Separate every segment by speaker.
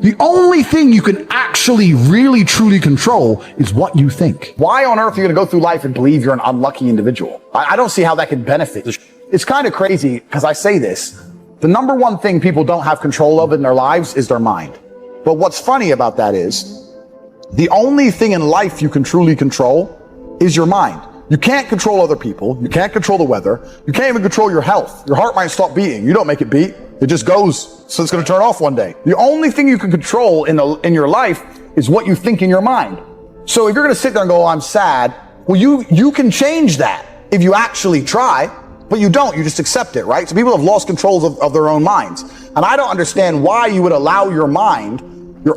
Speaker 1: The only thing you can actually really truly control is what you think. Why on earth are you going to go through life and believe you're an unlucky individual? I don't see how that could benefit. It's kind of crazy because I say this. The number one thing people don't have control of in their lives is their mind. But what's funny about that is the only thing in life you can truly control is your mind. You can't control other people. You can't control the weather. You can't even control your health. Your heart might stop beating. You don't make it beat. It just goes, so it's going to turn off one day. The only thing you can control in your life is what you think in your mind. So if you're going to sit there and go, oh, I'm sad, well, you can change that if you actually try, but you don't. You just accept it, right? So people have lost control of their own minds. And I don't understand why you would allow your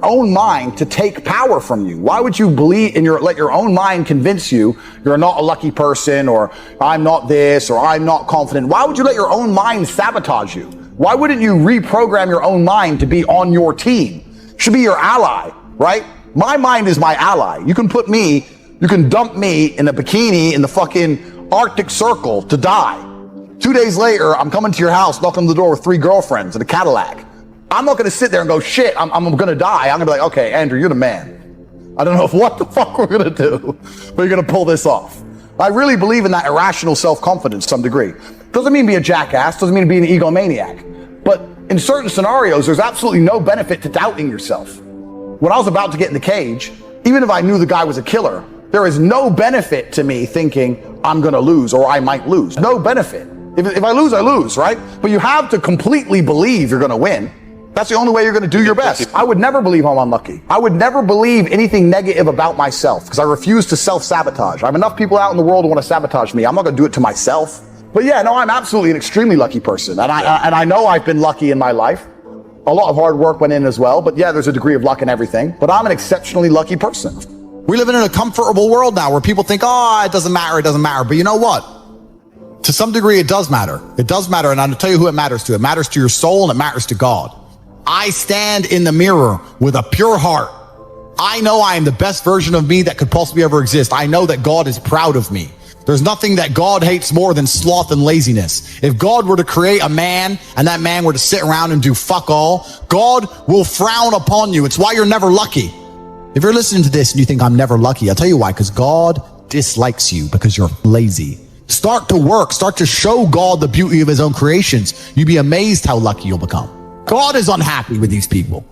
Speaker 1: own mind to take power from you. Why would you let your own mind convince you you're not a lucky person, or I'm not this, or I'm not confident? Why would you let your own mind sabotage you? Why wouldn't you reprogram your own mind to be on your team? It should be your ally, right? My mind is my ally. You can dump me in a bikini in the fucking Arctic Circle to die. 2 days later, I'm coming to your house, knocking on the door with 3 girlfriends in a Cadillac. I'm not going to sit there and go, shit, I'm going to die. I'm going to be like, okay, Andrew, you're the man. I don't know what the fuck we're going to do, but you're going to pull this off. I really believe in that irrational self-confidence to some degree. Doesn't mean be a jackass, doesn't mean be an egomaniac. But in certain scenarios, there's absolutely no benefit to doubting yourself. When I was about to get in the cage, even if I knew the guy was a killer, there is no benefit to me thinking I'm going to lose or I might lose. No benefit. If I lose, I lose, right? But you have to completely believe you're going to win. That's the only way you're going to do your best. I would never believe I'm unlucky. I would never believe anything negative about myself because I refuse to self-sabotage. I have enough people out in the world who want to sabotage me. I'm not going to do it to myself. But yeah, no, I'm absolutely an extremely lucky person. And I know I've been lucky in my life. A lot of hard work went in as well. But yeah, there's a degree of luck in everything. But I'm an exceptionally lucky person.
Speaker 2: We live in a comfortable world now where people think, oh, it doesn't matter. But you know what? To some degree, it does matter. It does matter. And I'll tell you who it matters to. It matters to your soul and it matters to God. I stand in the mirror with a pure heart. I know I am the best version of me that could possibly ever exist. I know that God is proud of me. There's nothing that God hates more than sloth and laziness. If God were to create a man and that man were to sit around and do fuck all, God will frown upon you. It's why you're never lucky. If you're listening to this and you think I'm never lucky, I'll tell you why, because God dislikes you because you're lazy. Start to work. Start to show God the beauty of his own creations. You'd be amazed how lucky you'll become. God is unhappy with these people.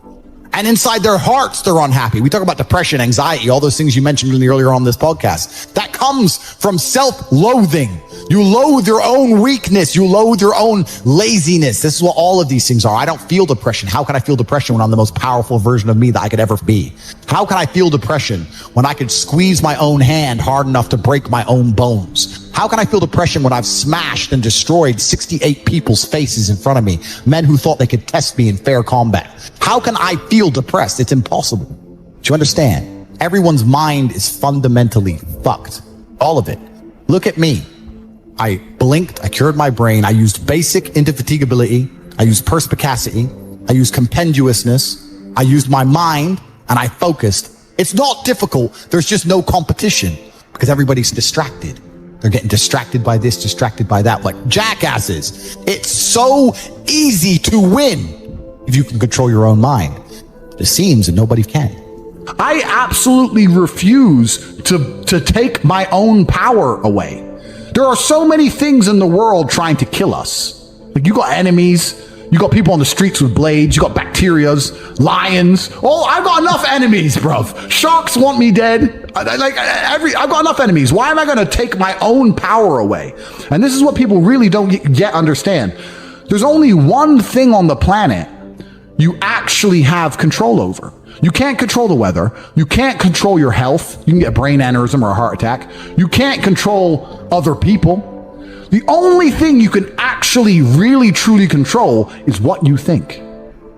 Speaker 2: And inside their hearts, they're unhappy. We talk about depression, anxiety, all those things you mentioned earlier on this podcast. That comes from self-loathing. You loathe your own weakness. You loathe your own laziness. This is what all of these things are. I don't feel depression. How can I feel depression when I'm the most powerful version of me that I could ever be? How can I feel depression when I could squeeze my own hand hard enough to break my own bones? How can I feel depression when I've smashed and destroyed 68 people's faces in front of me, men who thought they could test me in fair combat? How can I feel depressed? It's impossible. Do you understand? Everyone's mind is fundamentally fucked. All of it. Look at me. I blinked, I cured my brain, I used basic indefatigability, I used perspicacity, I used compendiousness, I used my mind, and I focused. It's not difficult, there's just no competition, because everybody's distracted. They're getting distracted by this, distracted by that, like jackasses. It's so easy to win if you can control your own mind. It seems that nobody can.
Speaker 1: I absolutely refuse to take my own power away. There are so many things in the world trying to kill us. Like, you got enemies, you got people on the streets with blades, you got bacterias, lions. Oh, I've got enough enemies, bruv. Sharks want me dead. I've got enough enemies. Why am I going to take my own power away? And this is what people really don't yet understand. There's only one thing on the planet you actually have control over. You can't control the weather. You can't control your health. You can get a brain aneurysm or a heart attack. You can't control other people. The only thing you can actually really truly control is what you think.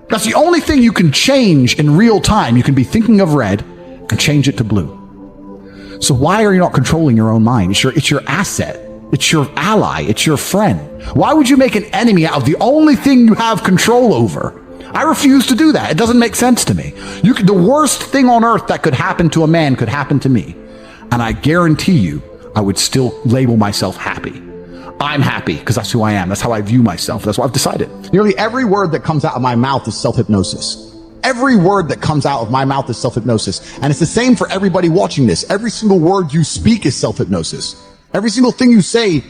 Speaker 1: That's the only thing you can change in real time. You can be thinking of red and change it to blue. So why are you not controlling your own mind? It's your asset. It's your ally. It's your friend. Why would you make an enemy out of the only thing you have control over? I refuse to do that. It doesn't make sense to me. The worst thing on earth that could happen to a man could happen to me. And I guarantee you, I would still label myself happy. I'm happy because that's who I am. That's how I view myself. That's what I've decided.
Speaker 2: Nearly every word that comes out of my mouth is self-hypnosis. Every word that comes out of my mouth is self-hypnosis. And it's the same for everybody watching this. Every single word you speak is self-hypnosis. Every single thing you say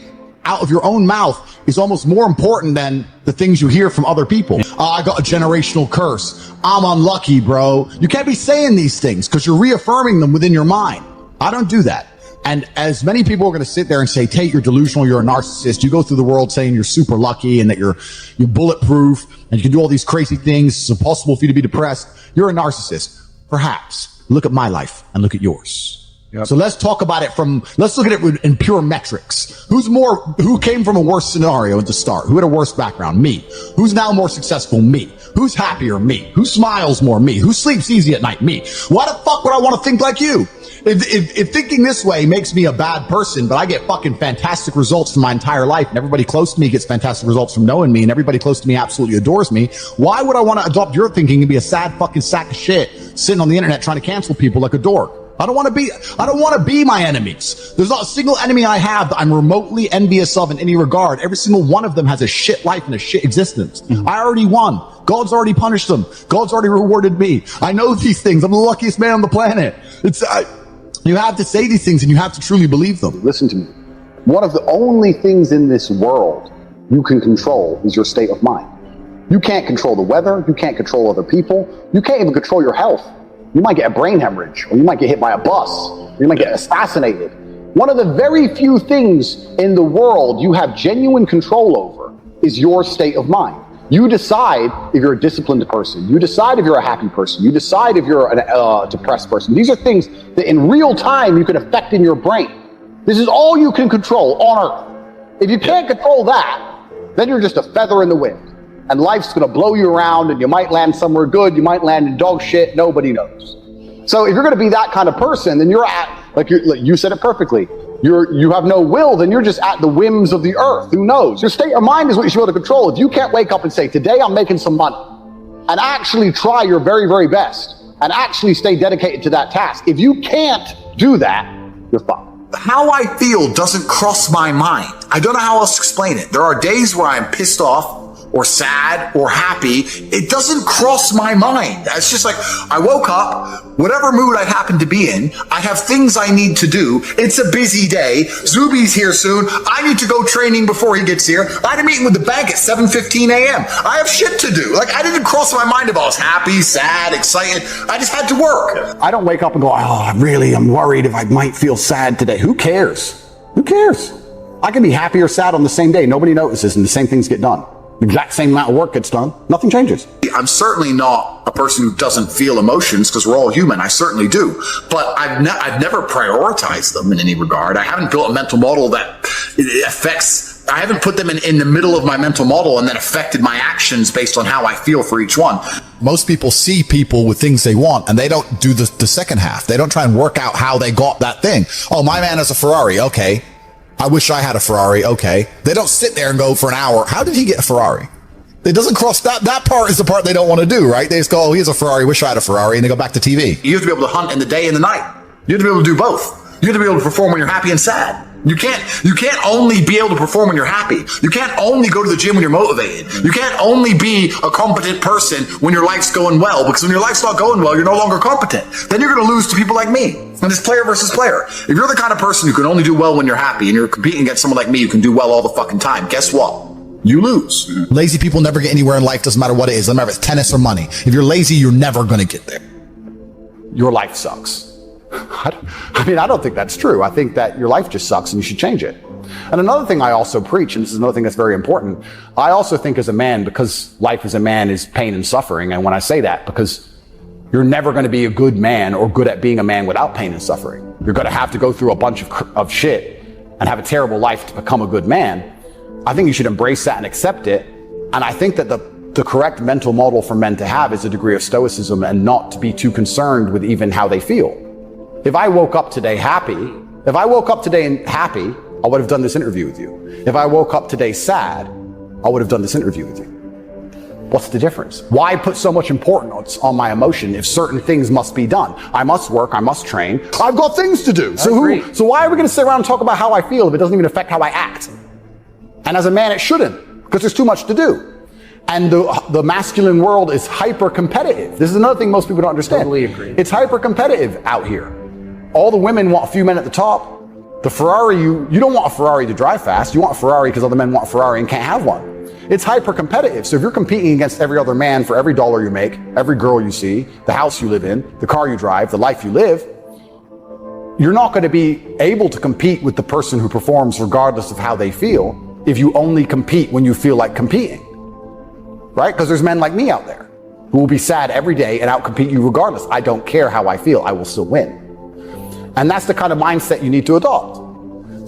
Speaker 2: out of your own mouth is almost more important than the things you hear from other people. I got a generational curse. I'm unlucky, bro. You can't be saying these things because you're reaffirming them within your mind. I don't do that. And as many people are going to sit there and say, Tate, you're delusional, you're a narcissist. You go through the world saying you're super lucky and that you're bulletproof and you can do all these crazy things. It's impossible for you to be depressed. You're a narcissist. Perhaps. Look at my life and look at yours. Yep. So let's talk about it let's look at it in pure metrics. Who came from a worse scenario at the start? Who had a worse background? Me. Who's now more successful? Me. Who's happier? Me. Who smiles more? Me. Who sleeps easy at night? Me. Why the fuck would I want to think like you? If thinking this way makes me a bad person, but I get fucking fantastic results from my entire life, and everybody close to me gets fantastic results from knowing me, and everybody close to me absolutely adores me, why would I want to adopt your thinking and be a sad fucking sack of shit sitting on the internet trying to cancel people like a dork? I don't want to be my enemies. There's not a single enemy I have that I'm remotely envious of in any regard. Every single one of them has a shit life and a shit existence. Mm-hmm. I already won. God's already punished them. God's already rewarded me. I know these things. I'm the luckiest man on the planet. You have to say these things and you have to truly believe them.
Speaker 1: Listen to me. One of the only things in this world you can control is your state of mind. You can't control the weather. You can't control other people. You can't even control your health. You might get a brain hemorrhage, or you might get hit by a bus, or you might get assassinated. One of the very few things in the world you have genuine control over is your state of mind. You decide if you're a disciplined person. You decide if you're a happy person. You decide if you're a depressed person. These are things that in real time you can affect in your brain. This is all you can control on Earth. If you can't control that, then you're just a feather in the wind. And life's going to blow you around, and you might land somewhere good. You might land in dog shit. Nobody knows. So if you're going to be that kind of person, then you're like you said it perfectly. You have no will, then you're just at the whims of the earth. Who knows? Your state of mind is what you should be able to control. If you can't wake up and say, today I'm making some money, and actually try your very, very best, and actually stay dedicated to that task. If you can't do that, you're fucked.
Speaker 3: How I feel doesn't cross my mind. I don't know how else to explain it. There are days where I'm pissed off, or sad, or happy. It doesn't cross my mind. It's just like, I woke up, whatever mood I happen to be in, I have things I need to do. It's a busy day. Zuby's here soon. I need to go training before he gets here. I had a meeting with the bank at 7:15 a.m. I have shit to do. Like, I didn't cross my mind about I was happy, sad, excited. I just had to work.
Speaker 1: I don't wake up and go, I'm worried if I might feel sad today. Who cares? Who cares? I can be happy or sad on the same day. Nobody notices, and the same things get done. The exact same amount of work gets done. Nothing changes.
Speaker 3: I'm certainly not a person who doesn't feel emotions because we're all human. I certainly do. But I've never prioritized them in any regard. I haven't built a mental model that affects, I haven't put them in the middle of my mental model and then affected my actions based on how I feel for each one.
Speaker 2: Most people see people with things they want and they don't do the second half. They don't try and work out how they got that thing. Oh, my man has a Ferrari. Okay. I wish I had a Ferrari. Okay. They don't sit there and go for an hour. How did he get a Ferrari? It doesn't cross that part is the part they don't want to do, right? They just go, oh, he has a Ferrari. Wish I had a Ferrari. And they go back to TV.
Speaker 3: You have to be able to hunt in the day and the night. You have to be able to do both. You have to be able to perform when you're happy and sad. You can't only be able to perform when you're happy. You can't only go to the gym when you're motivated. You can't only be a competent person when your life's going well, because when your life's not going well, you're no longer competent. Then you're going to lose to people like me. And it's player versus player. If you're the kind of person who can only do well when you're happy and you're competing against someone like me who can do well all the fucking time, guess what? You lose.
Speaker 2: Lazy people never get anywhere in life. Doesn't matter what it is. Doesn't matter if it's tennis or money. If you're lazy, you're never going to get there.
Speaker 1: Your life sucks. I don't think that's true. I think that your life just sucks and you should change it. And another thing I also preach, and this is another thing that's very important, I also think as a man, because life as a man is pain and suffering, and when I say that, because you're never going to be a good man or good at being a man without pain and suffering. You're going to have to go through a bunch of shit and have a terrible life to become a good man. I think you should embrace that and accept it. And I think that the correct mental model for men to have is a degree of stoicism and not to be too concerned with even how they feel. If I woke up today happy, I would have done this interview with you. If I woke up today sad, I would have done this interview with you. What's the difference? Why put so much importance on my emotion if certain things must be done? I must work, I must train. I've got things to do. So why are we going to sit around and talk about how I feel if it doesn't even affect how I act? And as a man, it shouldn't, because there's too much to do. And the masculine world is hyper competitive. This is another thing most people don't understand.
Speaker 4: Totally agree.
Speaker 1: It's hyper competitive out here. All the women want a few men at the top. The Ferrari, you don't want a Ferrari to drive fast. You want a Ferrari because other men want a Ferrari and can't have one. It's hyper competitive. So if you're competing against every other man for every dollar you make, every girl you see, the house you live in, the car you drive, the life you live, you're not going to be able to compete with the person who performs regardless of how they feel if you only compete when you feel like competing. Right? Because there's men like me out there who will be sad every day and outcompete you regardless. I don't care how I feel. I will still win. And that's the kind of mindset you need to adopt.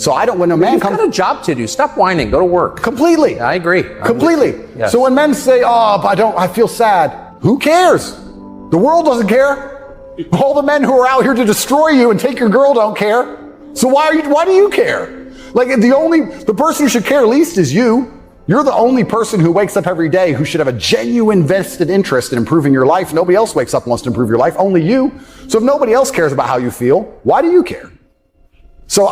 Speaker 1: So I don't, when a man comes...
Speaker 4: You've got a job to do. Stop whining. Go to work.
Speaker 1: Completely.
Speaker 4: I agree.
Speaker 1: Completely.
Speaker 4: Yes.
Speaker 1: So when men say, oh, but I feel sad. Who cares? The world doesn't care. All the men who are out here to destroy you and take your girl don't care. So why do you care? Like the person who should care least is you. You're the only person who wakes up every day who should have a genuine vested interest in improving your life. Nobody else wakes up and wants to improve your life, only you. So if nobody else cares about how you feel, why do you care? So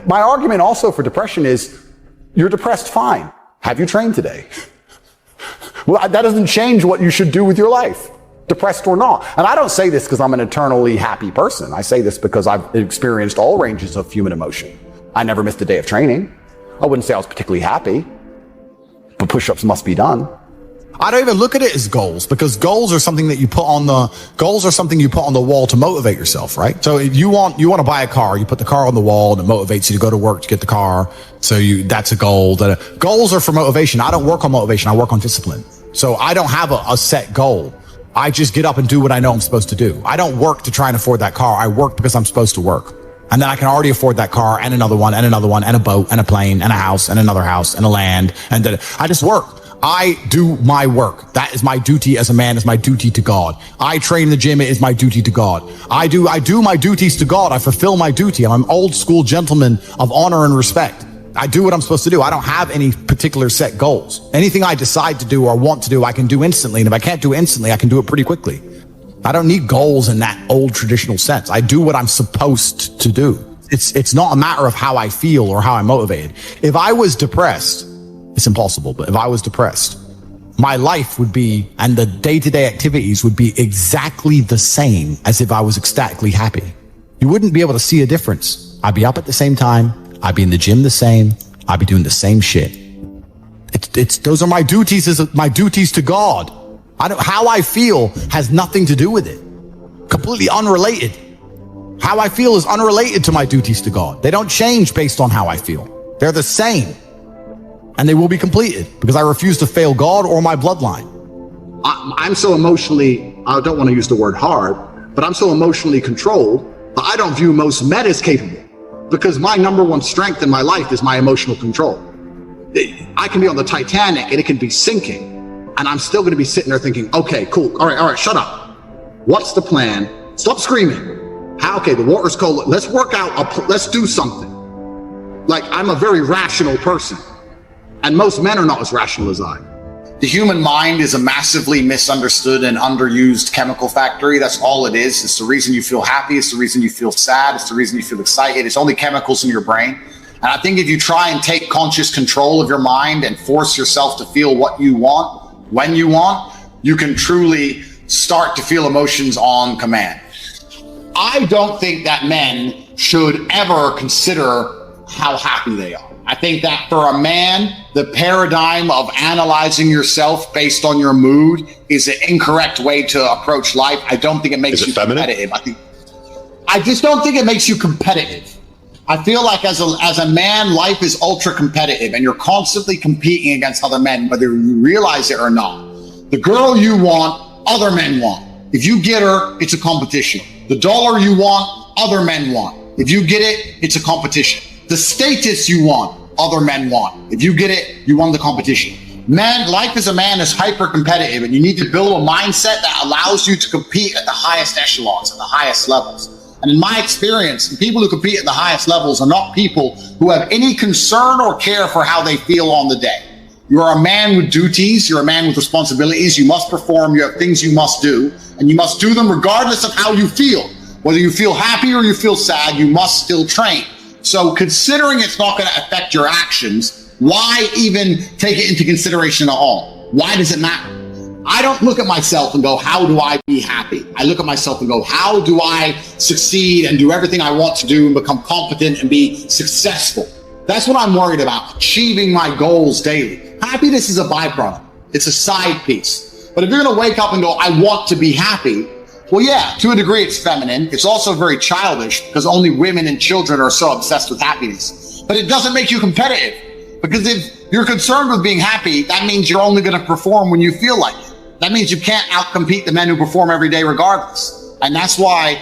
Speaker 1: my argument also for depression is, you're depressed, fine. Have you trained today? Well, that doesn't change what you should do with your life, depressed or not. And I don't say this because I'm an eternally happy person. I say this because I've experienced all ranges of human emotion. I never missed a day of training. I wouldn't say I was particularly happy. But push-ups must be done.
Speaker 2: I don't even look at it as goals, because goals are something that you put on the wall to motivate yourself, right? So if you want to buy a car, you put the car on the wall and it motivates you to go to work to get the car. So that's a goal. Goals are for motivation. I don't work on motivation. I work on discipline. So I don't have a set goal. I just get up and do what I know I'm supposed to do. I don't work to try and afford that car. I work because I'm supposed to work. And then I can already afford that car and another one and another one and a boat and a plane and a house and another house and a land. And then I just work. I do my work. That is my duty as a man, is my duty to God. I train in the gym. It is my duty to God. I do my duties to God. I fulfill my duty. I'm an old school gentleman of honor and respect. I do what I'm supposed to do. I don't have any particular set goals. Anything I decide to do or want to do, I can do instantly. And if I can't do it instantly, I can do it pretty quickly. I don't need goals in that old traditional sense. I do what I'm supposed to do. It's not a matter of how I feel or how I'm motivated. If I was depressed, it's impossible, but if I was depressed, my life would be, and the day-to-day activities would be exactly the same as if I was ecstatically happy. You wouldn't be able to see a difference. I'd be up at the same time. I'd be in the gym the same. I'd be doing the same shit. Those are my duties to God. How I feel has nothing to do with it. Completely unrelated. How I feel is unrelated to my duties to God. They don't change based on how I feel. They're the same. And they will be completed because I refuse to fail God or my bloodline.
Speaker 5: I'm so emotionally, I don't want to use the word hard, but I'm so emotionally controlled that I don't view most men as capable, because my number one strength in my life is my emotional control. I can be on the Titanic and it can be sinking, and I'm still going to be sitting there thinking, okay, cool. All right, shut up. What's the plan? Stop screaming. Okay, the water's cold. Let's work out. Let's do something. Like, I'm a very rational person, and most men are not as rational as I.
Speaker 3: The human mind is a massively misunderstood and underused chemical factory. That's all it is. It's the reason you feel happy. It's the reason you feel sad. It's the reason you feel excited. It's only chemicals in your brain. And I think if you try and take conscious control of your mind and force yourself to feel what you want, when you want, you can truly start to feel emotions on command. I don't think that men should ever consider how happy they are. I think that for a man, the paradigm of analyzing yourself based on your mood is an incorrect way to approach life. I don't think it makes you competitive. I just don't think it makes you competitive. I feel like as a man, life is ultra competitive and you're constantly competing against other men, whether you realize it or not. The girl you want, other men want. If you get her, it's a competition. The dollar you want, other men want. If you get it, it's a competition. The status you want, other men want. If you get it, you won the competition. Man, life as a man is hyper competitive, and you need to build a mindset that allows you to compete at the highest echelons, at the highest levels. And in my experience, the people who compete at the highest levels are not people who have any concern or care for how they feel on the day. You're a man with duties. You're a man with responsibilities. You must perform. You have things you must do, and you must do them regardless of how you feel. Whether you feel happy or you feel sad, you must still train. So considering it's not going to affect your actions, why even take it into consideration at all?
Speaker 5: Why does it matter? I don't look at myself and go, how do I be happy? I look at myself and go, how do I succeed and do everything I want to do and become competent and be successful? That's what I'm worried about, achieving my goals daily. Happiness is a byproduct. It's a side piece. But if you're going to wake up and go, I want to be happy, well, yeah, to a degree it's feminine. It's also very childish because only women and children are so obsessed with happiness. But it doesn't make you competitive, because if you're concerned with being happy, that means you're only going to perform when you feel like it. That means you can't outcompete the men who perform every day regardless. And that's why,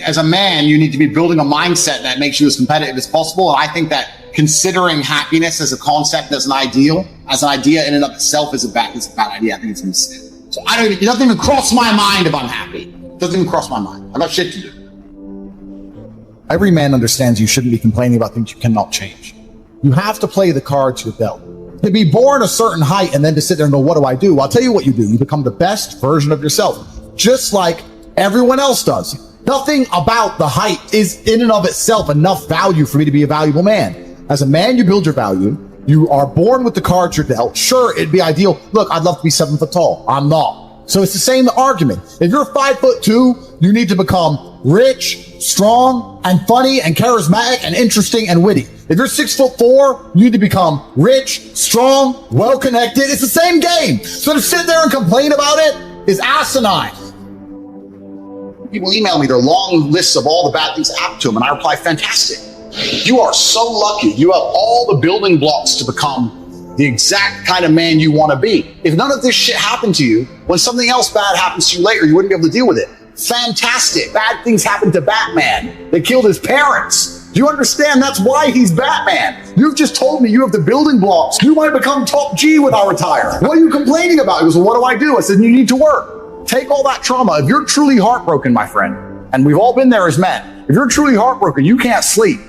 Speaker 5: as a man, you need to be building a mindset that makes you as competitive as possible. And I think that considering happiness as a concept, as an idea in and of itself is a bad idea. I think it's a mistake. So it doesn't even cross my mind if I'm happy. It doesn't even cross my mind. I've got shit to do.
Speaker 2: Every man understands you shouldn't be complaining about things you cannot change. You have to play the cards you're dealt. To be born a certain height and then to sit there and go, what do I do? Well, I'll tell you what you do. You become the best version of yourself, just like everyone else does. Nothing about the height is in and of itself enough value for me to be a valuable man. As a man, you build your value. You are born with the cards you're dealt. Sure, it'd be ideal. Look, I'd love to be 7 foot tall. I'm not. So it's the same argument. If you're 5'2", you need to become rich, strong, and funny, and charismatic, and interesting, and witty. If you're 6'4", you need to become rich, strong, well-connected. It's the same game. So to sit there and complain about it is asinine.
Speaker 5: People email me their long lists of all the bad things that happen to them, and I reply, fantastic. You are so lucky. You have all the building blocks to become the exact kind of man you want to be. If none of this shit happened to you, when something else bad happens to you later, you wouldn't be able to deal with it. Fantastic. Bad things happened to Batman. They killed his parents. Do you understand? That's why he's Batman. You've just told me you have the building blocks. You might become top G when I retire. What are you complaining about? He goes, well, what do I do? I said, you need to work. Take all that trauma. If you're truly heartbroken, my friend, and we've all been there as men, if you're truly heartbroken, you can't sleep.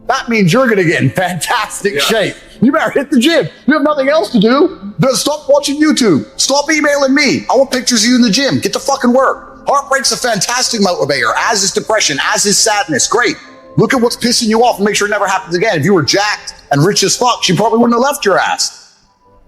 Speaker 5: That means you're going to get in fantastic shape. You better hit the gym. You have nothing else to do. Stop watching YouTube. Stop emailing me. I want pictures of you in the gym. Get to fucking work. Heartbreak's a fantastic motivator, as is depression, as is sadness. Great. Look at what's pissing you off and make sure it never happens again. If you were jacked and rich as fuck, she probably wouldn't have left your ass.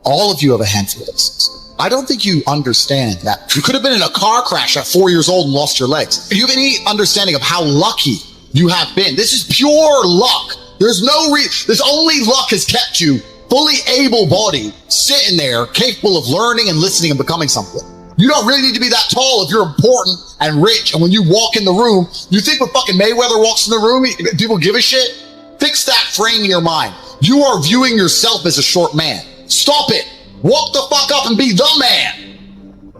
Speaker 2: All of you have a handful of this. I don't think you understand that you could have been in a car crash at 4 years old and lost your legs. Do you have any understanding of how lucky you have been? This is pure luck. There's only luck has kept you fully able-bodied, sitting there, capable of learning and listening and becoming something. You don't really need to be that tall if you're important and rich. And when you walk in the room, you think when fucking Mayweather walks in the room, people give a shit? Fix that frame in your mind. You are viewing yourself as a short man. Stop it. Walk the fuck up and be the man.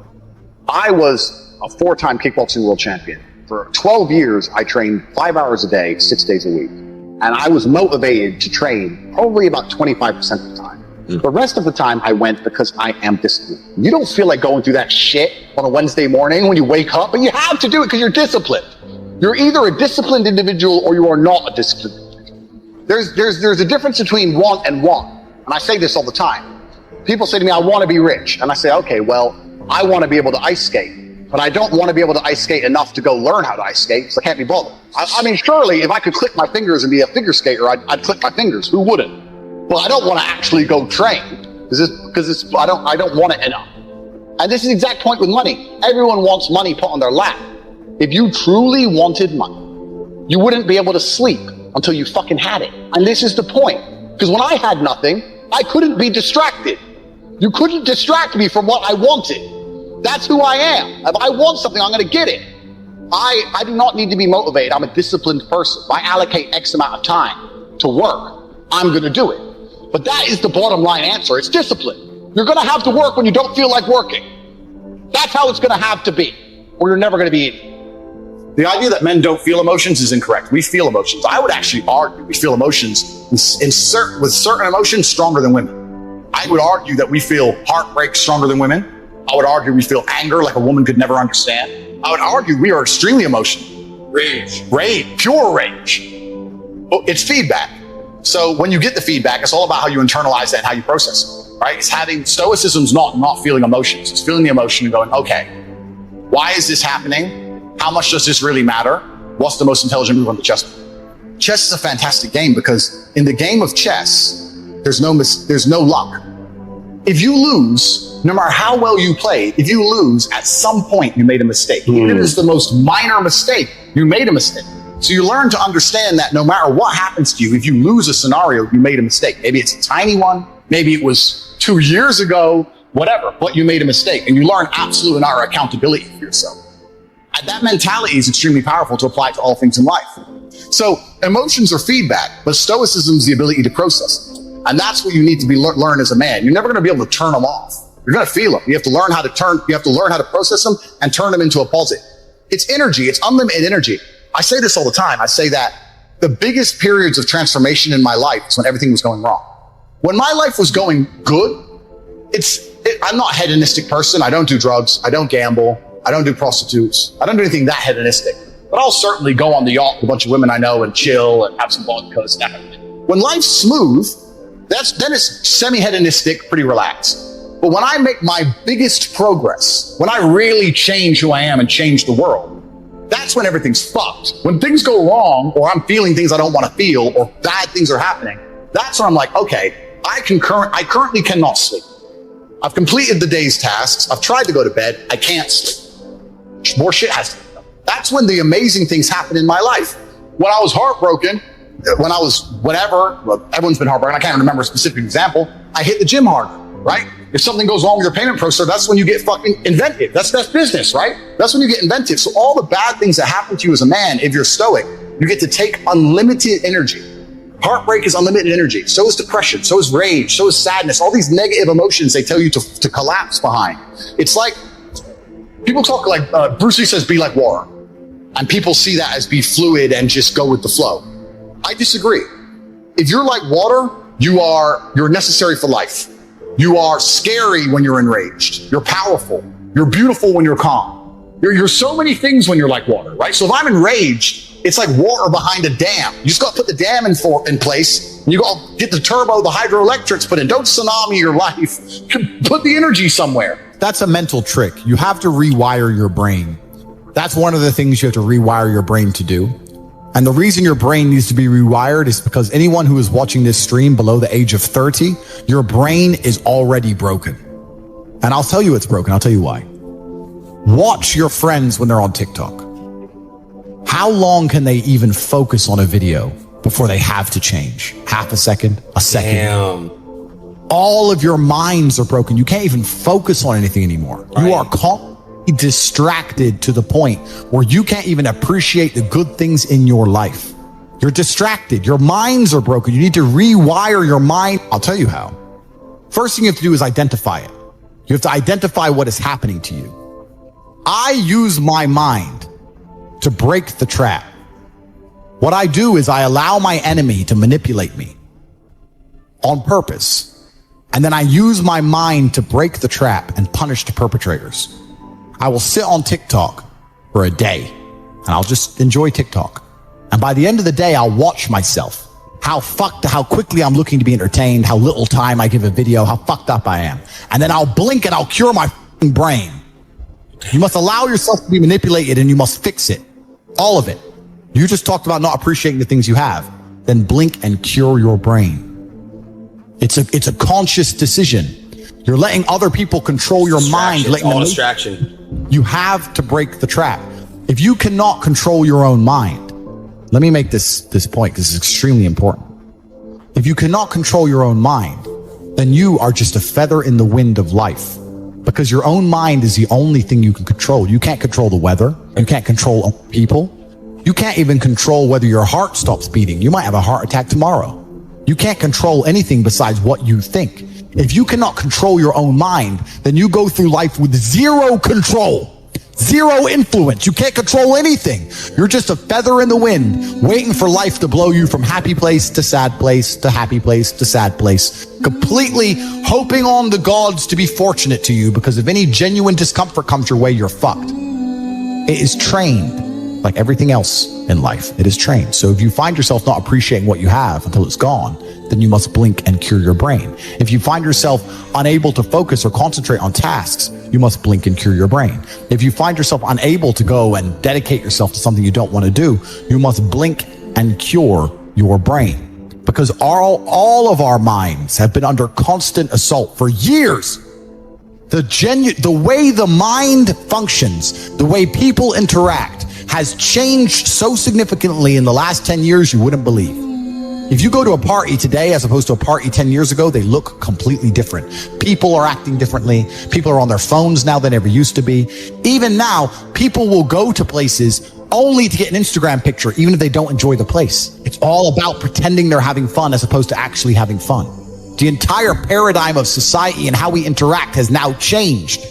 Speaker 6: I was a 4-time kickboxing world champion. For 12 years, I trained 5 hours a day, 6 days a week. And I was motivated to train probably about 25% of the time. The rest of the time I went because I am disciplined. You don't feel like going through that shit on a Wednesday morning when you wake up, but you have to do it because you're disciplined. You're either a disciplined individual or you are not a disciplined individual. There's a difference between want and want. And I say this all the time. People say to me, I want to be rich. And I say, okay, well, I want to be able to ice skate. But I don't want to be able to ice skate enough to go learn how to ice skate, because I can't be bothered. I mean, surely if I could click my fingers and be a figure skater, I'd click my fingers. Who wouldn't? But I don't want to actually go train because I don't want it enough. And this is the exact point with money. Everyone wants money put on their lap. If you truly wanted money, you wouldn't be able to sleep until you fucking had it. And this is the point. Because when I had nothing, I couldn't be distracted. You couldn't distract me from what I wanted. That's who I am. If I want something, I'm going to get it. I do not need to be motivated. I'm a disciplined person. If I allocate X amount of time to work, I'm going to do it. But that is the bottom line answer. It's discipline. You're going to have to work when you don't feel like working. That's how it's going to have to be, or you're never going to be eating.
Speaker 1: The idea that men don't feel emotions is incorrect. We feel emotions. I would actually argue we feel emotions with certain emotions stronger than women. I would argue that we feel heartbreak stronger than women. I would argue we feel anger like a woman could never understand. I would argue we are extremely emotional. Rage, pure rage. It's feedback. So when you get the feedback, it's all about how you internalize that and how you process it, right? It's having stoicism's not feeling emotions. It's feeling the emotion and going, okay, why is this happening? How much does this really matter? What's the most intelligent move on the chessboard? Chess is a fantastic game because in the game of chess, there's no luck. If you lose,
Speaker 5: no matter how well you played, if you lose, at some point you made a mistake. Even if it's the most minor mistake, you made a mistake. So you learn to understand that no matter what happens to you, if you lose a scenario, you made a mistake. Maybe it's a tiny one, maybe it was 2 years ago, whatever, but you made a mistake, and you learn absolute and utter accountability for yourself. And that mentality is extremely powerful to apply to all things in life. So emotions are feedback, but stoicism is the ability to process them. And that's what you need to learn as a man. You're never going to be able to turn them off. You're going to feel them. You have to learn how to process them and turn them into a positive. It's energy. It's unlimited energy. I say this all the time. I say that the biggest periods of transformation in my life is when everything was going wrong. When my life was going good, I'm not a hedonistic person. I don't do drugs. I don't gamble. I don't do prostitutes. I don't do anything that hedonistic. But I'll certainly go on the yacht with a bunch of women I know and chill and have some vodka and stuff. When life's smooth, then it's semi-hedonistic, pretty relaxed. But when I make my biggest progress, when I really change who I am and change the world, that's when everything's fucked. When things go wrong, or I'm feeling things I don't want to feel, or bad things are happening, that's when I'm like, okay, I currently cannot sleep. I've completed the day's tasks. I've tried to go to bed. I can't sleep. More shit has to be done. That's when the amazing things happen in my life. When I was heartbroken, when I was whatever, well, everyone's been heartbroken. I can't remember a specific example. I hit the gym harder, right? If something goes wrong with your payment processor, that's when you get fucking inventive. That's business, right? That's when you get inventive. So all the bad things that happen to you as a man, if you're stoic, you get to take unlimited energy. Heartbreak is unlimited energy. So is depression. So is rage. So is sadness. All these negative emotions they tell you to collapse behind. It's like, people talk like, Bruce Lee says, be like water. And people see that as be fluid and just go with the flow. I disagree. If you're like water, you're necessary for life. You are scary when you're enraged. You're powerful. You're beautiful when you're calm. You're so many things when you're like water, right? So if I'm enraged, it's like water behind a dam. You just got to put the dam in place. And you got to get the turbo, the hydroelectrics put in. Don't tsunami your life. Put the energy somewhere.
Speaker 2: That's a mental trick. You have to rewire your brain. That's one of the things you have to rewire your brain to do. And the reason your brain needs to be rewired is because anyone who is watching this stream below the age of 30, your brain is already broken. And I'll tell you it's broken. I'll tell you why. Watch your friends when they're on TikTok. How long can they even focus on a video before they have to change? Half a second, a second.
Speaker 4: Damn.
Speaker 2: All of your minds are broken. You can't even focus on anything anymore. Right. You are constantly distracted to the point where you can't even appreciate the good things in your life. You're distracted. Your minds are broken. You need to rewire your mind. I'll tell you how. First thing you have to do is identify it. You have to identify what is happening to you. I use my mind to break the trap. What I do is I allow my enemy to manipulate me on purpose. And then I use my mind to break the trap and punish the perpetrators. I will sit on TikTok for a day and I'll just enjoy TikTok. And by the end of the day, I'll watch myself. How quickly I'm looking to be entertained, how little time I give a video, how fucked up I am. And then I'll blink and I'll cure my brain. You must allow yourself to be manipulated and you must fix it. All of it. You just talked about not appreciating the things you have. Then blink and cure your brain. It's a conscious decision. You're letting other people control your mind.
Speaker 4: All distraction.
Speaker 2: You have to break the trap. If you cannot control your own mind, let me make this point because it's extremely important. If you cannot control your own mind, then you are just a feather in the wind of life, because your own mind is the only thing you can control. You can't control the weather. You can't control people. You can't even control whether your heart stops beating. You might have a heart attack tomorrow. You can't control anything besides what you think. If you cannot control your own mind, then you go through life with zero control, zero influence. You can't control anything. You're just a feather in the wind, waiting for life to blow you from happy place to sad place to happy place to sad place, completely hoping on the gods to be fortunate to you, because if any genuine discomfort comes your way, you're fucked. It is trained. Like everything else in life, it is trained. So if you find yourself not appreciating what you have until it's gone, then you must blink and cure your brain. If you find yourself unable to focus or concentrate on tasks, you must blink and cure your brain. If you find yourself unable to go and dedicate yourself to something you don't want to do, you must blink and cure your brain. Because all of our minds have been under constant assault for years. The way the mind functions, the way people interact has changed so significantly in the last 10 years you wouldn't believe. If you go to a party today as opposed to a party 10 years ago, they look completely different. People are acting differently. People are on their phones now than ever used to be. Even now, people will go to places only to get an Instagram picture, even if they don't enjoy the place. It's all about pretending they're having fun as opposed to actually having fun. The entire paradigm of society and how we interact has now changed.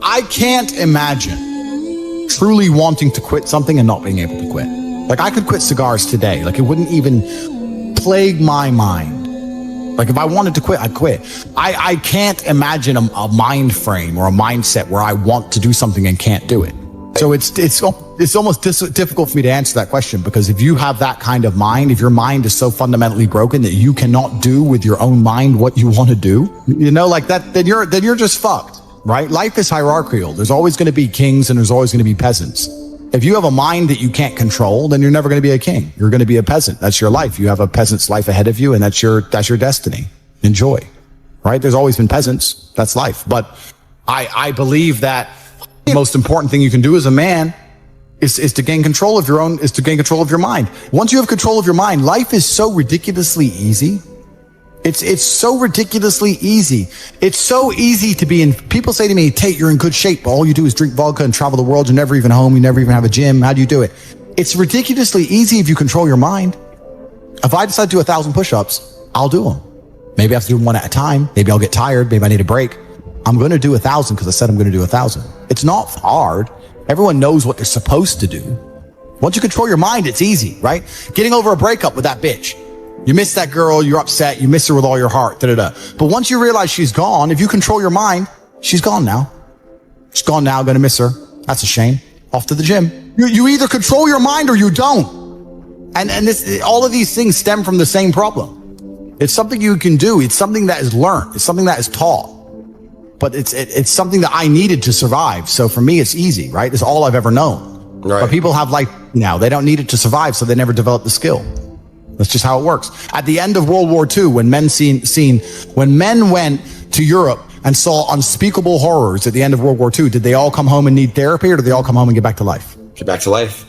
Speaker 2: I can't imagine truly wanting to quit something and not being able to quit. Like, I could quit cigars today. Like, it wouldn't even plague my mind. Like, if I wanted to quit, I'd quit. I can't imagine a mind frame or a mindset where I want to do something and can't do it. So it's almost difficult for me to answer that question, because if you have that kind of mind, if your mind is so fundamentally broken that you cannot do with your own mind what you want to do, you know, like that, then you're just fucked, right? Life is hierarchical. There's always going to be kings and there's always going to be peasants. If you have a mind that you can't control, then you're never going to be a king. You're going to be a peasant. That's your life. You have a peasant's life ahead of you, and that's your destiny. Enjoy, right? There's always been peasants. That's life. But I believe that the most important thing you can do as a man is to gain control of your own, is to gain control of your mind. Once you have control of your mind, life is so ridiculously easy. It's so ridiculously easy. It's so easy to be in. People say to me, Tate, you're in good shape, but all you do is drink vodka and travel the world. You're never even home. You never even have a gym. How do you do it? It's ridiculously easy if you control your mind. If I decide to do 1,000 push-ups, I'll do them. Maybe I have to do them one at a time. Maybe I'll get tired. Maybe I need a break. I'm going to do 1,000 because I said I'm going to do 1,000. It's not hard. Everyone knows what they're supposed to do. Once you control your mind, it's easy, right? Getting over a breakup with that bitch. You miss that girl, you're upset, you miss her with all your heart, da-da-da. But once you realize she's gone, if you control your mind, she's gone now. She's gone now, gonna miss her. That's a shame. Off to the gym. You either control your mind or you don't. And this, all of these things stem from the same problem. It's something you can do. It's something that is learned. It's something that is taught. But it's something that I needed to survive. So for me, it's easy, right? It's all I've ever known. Right. But people have life now. They don't need it to survive, so they never develop the skill. That's just how it works. At the end of World War II, when men went to Europe and saw unspeakable horrors at the end of World War II, did they all come home and need therapy, or did they all come home and get back to life?
Speaker 7: Get back to life.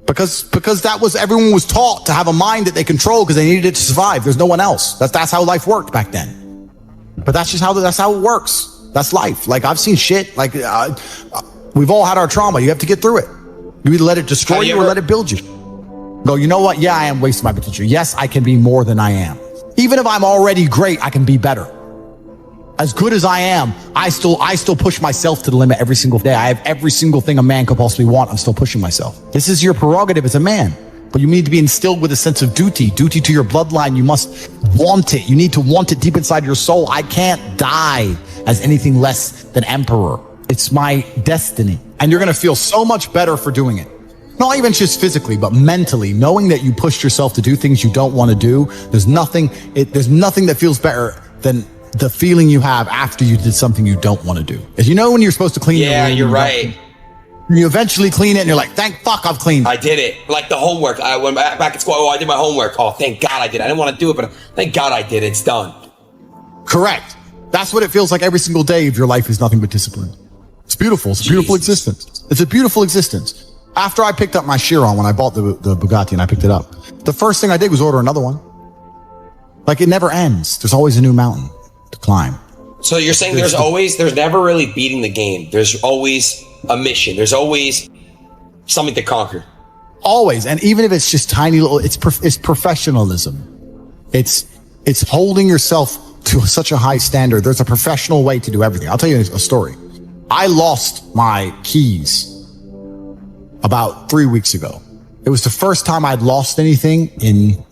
Speaker 2: Because that was, everyone was taught to have a mind that they control because they needed it to survive. There's no one else. That's how life worked back then. But that's how it works. That's life. Like, I've seen shit. Like, we've all had our trauma. You have to get through it. You either let it destroy you or let it build you. Go, you know what? Yeah, I am wasting my potential. Yes, I can be more than I am. Even if I'm already great, I can be better. As good as I am, I still push myself to the limit every single day. I have every single thing a man could possibly want. I'm still pushing myself. This is your prerogative as a man. But you need to be instilled with a sense of duty to your bloodline. You must want it. You need to want it deep inside your soul. I can't die as anything less than emperor. It's my destiny. And you're going to feel so much better for doing it. Not even just physically, but mentally, knowing that you pushed yourself to do things you don't want to do. There's nothing that feels better than the feeling you have after you did something you don't want to do. As you know, when you're supposed to clean your room.
Speaker 7: Yeah, you're right.
Speaker 2: You eventually clean it and you're like, thank fuck I've cleaned it.
Speaker 7: I did it. Like the homework. I went back at school. Oh, I did my homework. Oh, thank God I did it. I didn't want to do it, but thank God I did it. It's done.
Speaker 2: Correct. That's what it feels like every single day if your life is nothing but discipline. It's beautiful. It's a beautiful existence. It's a beautiful existence. After I picked up my Chiron, when I bought the Bugatti and I picked it up, the first thing I did was order another one. Like, it never ends. There's always a new mountain to climb.
Speaker 7: So you're saying there's never really beating the game. There's always a mission. There's always something to conquer.
Speaker 2: Always. And even if it's just tiny little, it's professionalism. It's holding yourself to such a high standard. There's a professional way to do everything. I'll tell you a story. I lost my keys about 3 weeks ago. It was the first time I'd lost anything in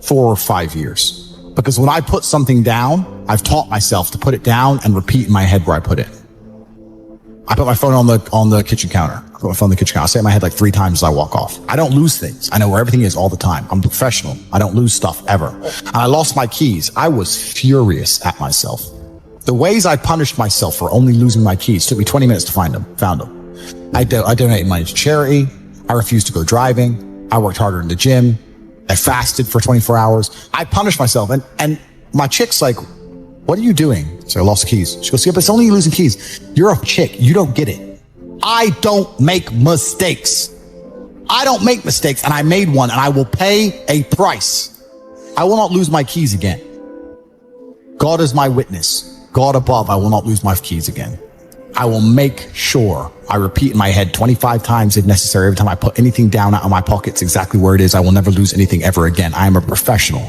Speaker 2: 4 or 5 years. Because when I put something down, I've taught myself to put it down and repeat in my head where I put it. I put my phone on the kitchen counter. I put my phone on the kitchen counter. I say it in my head like 3 times as I walk off. I don't lose things. I know where everything is all the time. I'm professional. I don't lose stuff ever. And I lost my keys. I was furious at myself. The ways I punished myself for only losing my keys took me 20 minutes to find them. Found them. I donated money to charity. I refused to go driving. I worked harder in the gym. I fasted for 24 hours. I punished myself. And my chick's like, what are you doing? So I lost the keys. She goes, yeah, but it's only losing keys. You're a chick. You don't get it. I don't make mistakes. I don't make mistakes, and I made one, and I will pay a price. I will not lose my keys again. God is my witness. God above, I will not lose my keys again. I will make sure I repeat in my head 25 times if necessary. Every time I put anything down out of my pockets exactly where it is, I will never lose anything ever again. I am a professional.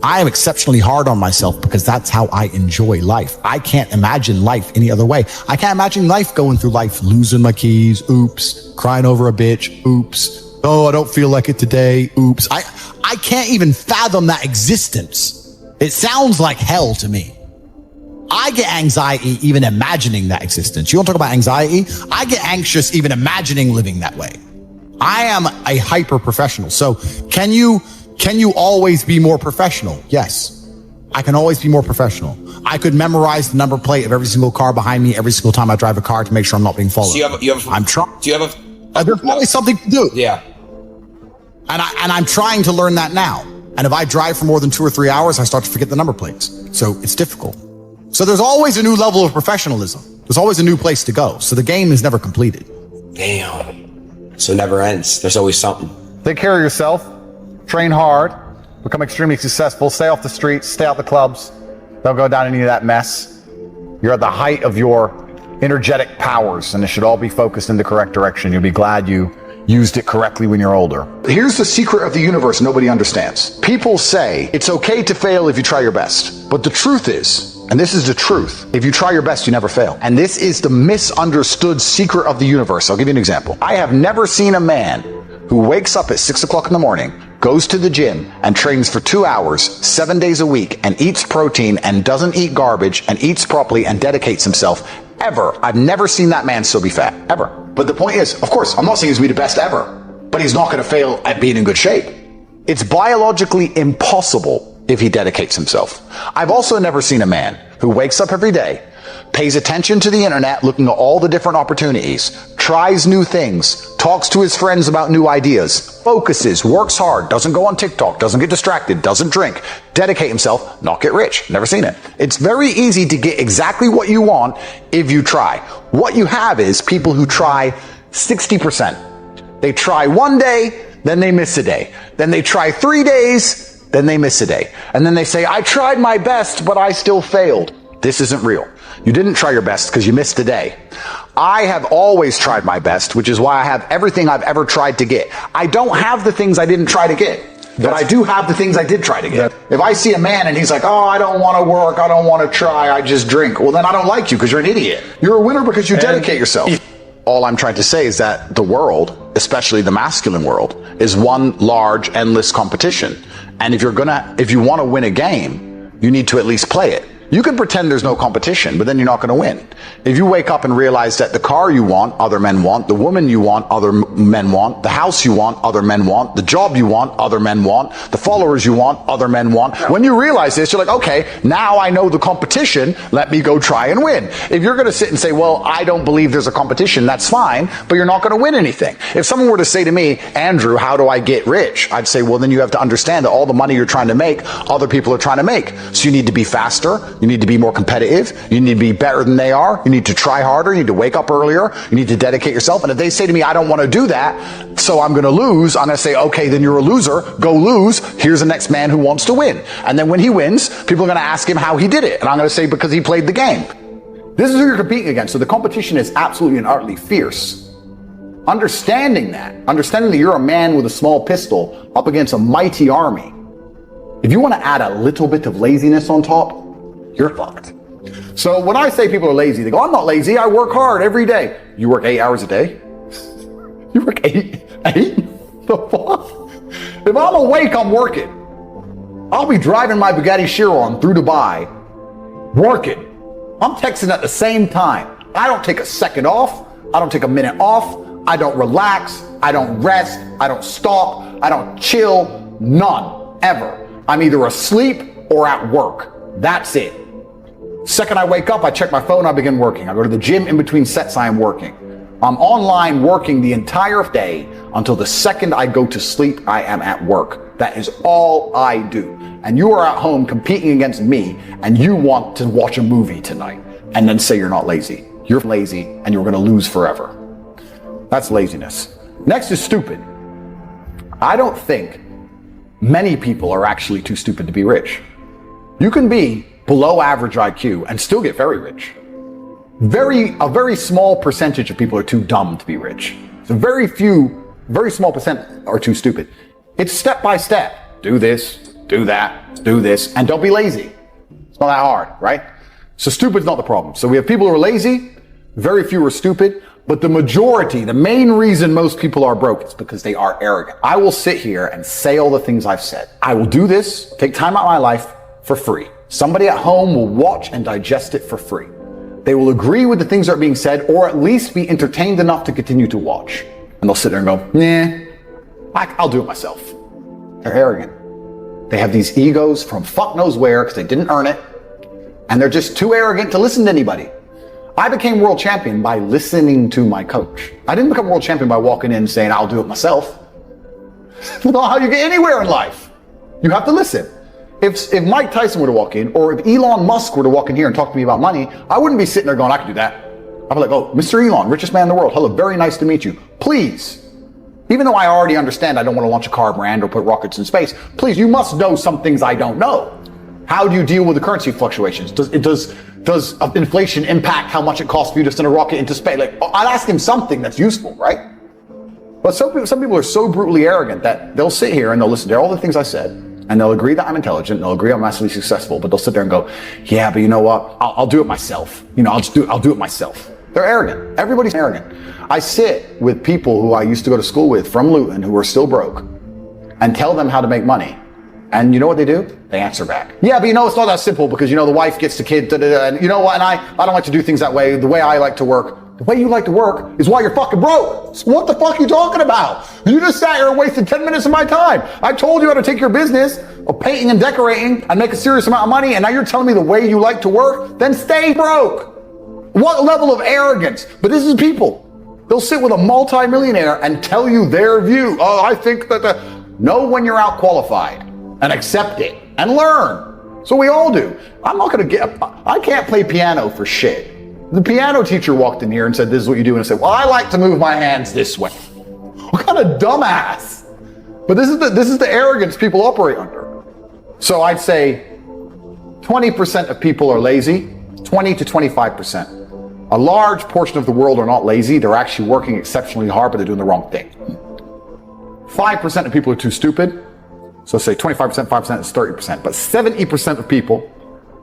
Speaker 2: I am exceptionally hard on myself because that's how I enjoy life. I can't imagine life any other way. I can't imagine life going through life, losing my keys, oops, crying over a bitch, oops, oh, I don't feel like it today, oops. I can't even fathom that existence. It sounds like hell to me. I get anxiety even imagining that existence. You want to talk about anxiety? I get anxious even imagining living that way. I am a hyper professional. So can you always be more professional? Yes, I can always be more professional. I could memorize the number plate of every single car behind me every single time I drive a car to make sure I'm not being followed.
Speaker 7: So
Speaker 2: I'm trying.
Speaker 7: Do you have a?
Speaker 2: There's always something to do.
Speaker 7: Yeah.
Speaker 2: And I'm trying to learn that now. And if I drive for more than 2 or 3 hours, I start to forget the number plates. So it's difficult. So there's always a new level of professionalism. There's always a new place to go. So the game is never completed.
Speaker 7: Damn. So it never ends. There's always something.
Speaker 1: Take care of yourself, train hard, become extremely successful, stay off the streets, stay out the clubs, don't go down any of that mess. You're at the height of your energetic powers, and it should all be focused in the correct direction. You'll be glad you used it correctly when you're older.
Speaker 3: Here's the secret of the universe nobody understands. People say it's okay to fail if you try your best. But the truth is, and this is the truth, if you try your best, you never fail. And this is the misunderstood secret of the universe. I'll give you an example. I have never seen a man who wakes up at 6 o'clock in the morning, goes to the gym and trains for 2 hours, 7 days a week, and eats protein and doesn't eat garbage and eats properly and dedicates himself ever. I've never seen that man still be fat, ever. But the point is, of course, I'm not saying he's going to be the best ever, but he's not going to fail at being in good shape. It's biologically impossible if he dedicates himself. I've also never seen a man who wakes up every day, pays attention to the internet, looking at all the different opportunities, tries new things, talks to his friends about new ideas, focuses, works hard, doesn't go on TikTok, doesn't get distracted, doesn't drink, dedicate himself, not get rich. Never seen it. It's very easy to get exactly what you want if you try. What you have is people who try 60%. They try one day, then they miss a day. Then they try 3 days, then they miss a day. And then they say, I tried my best, but I still failed. This isn't real. You didn't try your best because you missed a day. I have always tried my best, which is why I have everything I've ever tried to get. I don't have the things I didn't try to get, but I do have the things I did try to get. If I see a man and he's like, oh, I don't want to work, I don't want to try, I just drink. Well, then I don't like you because you're an idiot. You're a winner because you dedicate yourself. All I'm trying to say is that the world, especially the masculine world, is one large, endless competition. And if you want to win a game, you need to at least play it. You can pretend there's no competition, but then you're not going to win. If you wake up and realize that the car you want, other men want, the woman you want, other men want, the house you want, other men want, the job you want, other men want, the followers you want, other men want. When you realize this, you're like, okay, now I know the competition, let me go try and win. If you're going to sit and say, well, I don't believe there's a competition, that's fine, but you're not going to win anything. If someone were to say to me, Andrew, how do I get rich? I'd say, well, then you have to understand that all the money you're trying to make, other people are trying to make. So you need to be faster. You need to be more competitive. You need to be better than they are. You need to try harder. You need to wake up earlier. You need to dedicate yourself. And if they say to me, I don't want to do that, so I'm going to lose, I'm going to say, okay, then you're a loser. Go lose. Here's the next man who wants to win. And then when he wins, people are going to ask him how he did it. And I'm going to say, because he played the game.
Speaker 1: This is who you're competing against. So the competition is absolutely and utterly fierce. Understanding that you're a man with a small pistol up against a mighty army. If you want to add a little bit of laziness on top, you're fucked. So when I say people are lazy, they go, I'm not lazy, I work hard every day. You work 8 hours a day? You work eight? The fuck? If I'm awake, I'm working. I'll be driving my Bugatti Chiron through Dubai, working. I'm texting at the same time. I don't take a second off. I don't take a minute off. I don't relax. I don't rest. I don't stop. I don't chill. None. Ever. I'm either asleep or at work. That's it. Second I wake up, I check my phone, I begin working. I go to the gym, in between sets I am working. I'm online working the entire day until the second I go to sleep, I am at work. That is all I do. And you are at home competing against me, and you want to watch a movie tonight and then say you're not lazy. You're lazy and you're going to lose forever. That's laziness. Next is stupid. I don't think many people are actually too stupid to be rich. You can be below average IQ and still get very rich. A very small percentage of people are too dumb to be rich. So very small percent are too stupid. It's step by step. Do this, do that, do this, and don't be lazy. It's not that hard, right? So stupid's not the problem. So we have people who are lazy, very few are stupid, but the majority, the main reason most people are broke is because they are arrogant. I will sit here and say all the things I've said. I will do this, take time out of my life for free. Somebody at home will watch and digest it for free. They will agree with the things that are being said, or at least be entertained enough to continue to watch. And they'll sit there and go, nah, I'll do it myself. They're arrogant. They have these egos from fuck knows where because they didn't earn it. And they're just too arrogant to listen to anybody. I became world champion by listening to my coach. I didn't become world champion by walking in and saying, I'll do it myself. That's not how you get anywhere in life. You have to listen. If Mike Tyson were to walk in, or if Elon Musk were to walk in here and talk to me about money, I wouldn't be sitting there going, I can do that. I'd be like, oh, Mr. Elon, richest man in the world. Hello, very nice to meet you. Please, even though I already understand I don't want to launch a car brand or put rockets in space, please, you must know some things I don't know. How do you deal with the currency fluctuations? Does inflation impact how much it costs for you to send a rocket into space? Like, I'll ask him something that's useful, right? But some people are so brutally arrogant that they'll sit here and they'll listen to all the things I said, and they'll agree that I'm intelligent, they'll agree I'm massively successful, but they'll sit there and go, yeah, but you know what? I'll do it myself. I'll do it myself. They're arrogant. Everybody's arrogant. I sit with people who I used to go to school with from Luton who are still broke and tell them how to make money. And you know what they do? They answer back. Yeah, but it's not that simple because, the wife gets the kid, and you know what? And I don't like to do things that way. The way I like to work, the way you like to work is why you're fucking broke. So what the fuck are you talking about? You just sat here and wasted 10 minutes of my time. I told you how to take your business of painting and decorating and make a serious amount of money, and now you're telling me the way you like to work? Then stay broke. What level of arrogance? But this is people. They'll sit with a multimillionaire and tell you their view. Oh, I think that know when you're out qualified and accept it and learn. So we all do. I can't play piano for shit. The piano teacher walked in here and said, this is what you do. And I said, well, I like to move my hands this way. What kind of dumbass? But this is the arrogance people operate under. So I'd say 20% of people are lazy, 20 to 25%. A large portion of the world are not lazy. They're actually working exceptionally hard, but they're doing the wrong thing. 5% of people are too stupid. So say 25%, 5% is 30%. But 70% of people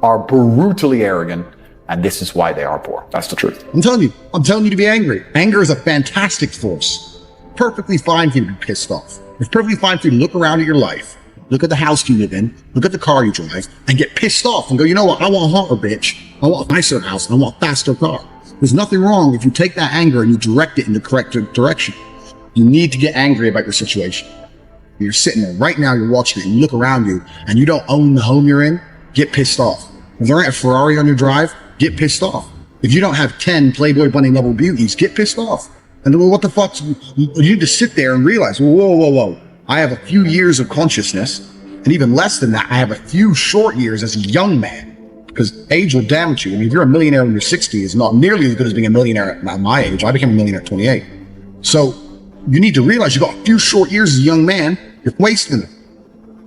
Speaker 1: are brutally arrogant, and this is why they are poor. That's the truth.
Speaker 5: I'm telling you to be angry. Anger is a fantastic force. Perfectly fine for you to be pissed off. It's perfectly fine for you to look around at your life, look at the house you live in, look at the car you drive, and get pissed off and go, you know what? I want a hotter bitch. I want a nicer house. I want a faster car. There's nothing wrong if you take that anger and you direct it in the correct direction. You need to get angry about your situation. You're sitting there right now, you're watching it, and you look around you, and you don't own the home you're in, get pissed off. If there ain't a Ferrari on your drive, get pissed off. If you don't have 10 Playboy Bunny level beauties, get pissed off. And well, what the fuck? You need to sit there and realize, whoa. I have a few years of consciousness, and even less than that, I have a few short years as a young man. Because age will damage you. I mean, if you're a millionaire when you're 60, it's not nearly as good as being a millionaire at my age. I became a millionaire at 28. So you need to realize you got a few short years as a young man, you're wasting them.